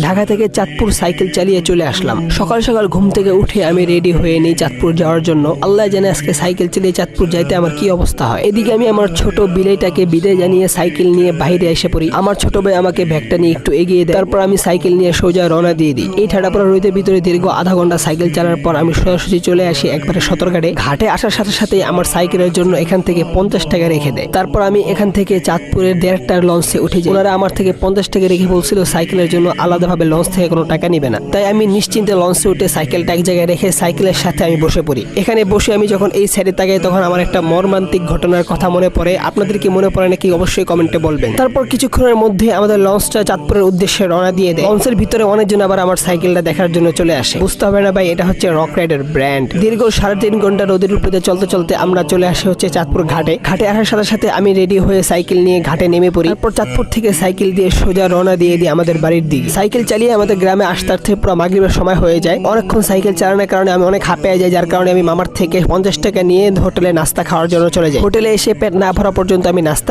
ঢাকা থেকে চাঁদপুর সাইকেল চালিয়ে চলে আসলাম। সকাল সকাল ঘুম থেকে উঠে আমি রেডি হয়ে নিই চাঁদপুর যাওয়ার জন্য। আল্লাহ জানে আজকে সাইকেল চালিয়ে চাঁদপুর যাইতে আমার কি অবস্থা হয়। এদিকে আমি আমার ছোট বিলেটাকে বিদায় জানিয়ে সাইকেল নিয়ে বাইরে এসে পড়ি। আমার ছোট ভাই আমাকে ব্যাগটা নিয়ে একটু এগিয়ে দেয়। তারপর আমি সাইকেল নিয়ে সোজা রওনা দিয়ে দিই। এই ঠাডাপড়া রোদের ভিতরে দীর্ঘ আধা ঘন্টা সাইকেল চালানোর পর আমি সোজাসুজি চলে আসি একবারে সতর্কঘাটে। ঘাটে আসার সাথে সাথে আমার সাইকেলের জন্য এখান থেকে 50 টাকা রেখে দেয়। তারপর আমি এখান থেকে চাঁদপুরের দেড়টার লঞ্চে উঠে যাই। ওনারা আমার থেকে 50 টাকা রেখে বলছিল সাইকেলের জন্য আলাদাভাবে লঞ্চ থেকে কোনো টাকা নিবে না। তাই আমি নিশ্চিন্তে লঞ্চে উঠে সাইকেলটা এক জায়গায় রেখে সাইকেলের সাথে আমি বসে পড়ি। এখানে বসে আমি যখন এই সাইডে তাকাই তখন আমার একটা মর্মান্তিক ঘটনার কথা মনে পড়ে। আপনাদের কি মনে পড়ে নাকি অবশ্যই কমেন্টে বলবেন। তারপর কিছুক্ষণের মধ্যে আমাদের লঞ্চটা চাঁদপুরের উদ্দেশ্যে রওনা দিয়ে দেয়। লঞ্চের ভিতরে অনেকজন আবার আমার সাইকেলটা দেখার জন্য চলে আসে। বুঝতে হবে না ভাই, এটা হচ্ছে রক রাইডার ব্র্যান্ড। দীর্ঘ 3.5 ঘন্টা রোদের উপরে চলতে চলতে আমরা চলে আসি হচ্ছে চাঁদপুর ঘাটে। ঘাটে আসার সাথে সাথে আমি রেডি হয়ে সাইকেল নিয়ে ঘাটে নেমে পড়ি। তারপর চাঁদপুর থেকে সাইকেল দিয়ে সোজা রওনা দিয়ে দিই আমাদের বাড়ির দিকে। সাইকেল চালিয়ে আমাদের গ্রামে আসতে আসতে পুরো মাগরিবের সময় হয়ে যায়। অনেকক্ষণ সাইকেল চালানোর কারণে আমি অনেক হাঁপিয়ে যাই, যার কারণে আমি মামার থেকে 50 টাকা নিয়ে হোটেলে নাস্তা খাওয়ার জন্য চলে যাই। হোটেলে এসে পেট না ভরা পর্যন্ত আমি নাস্তা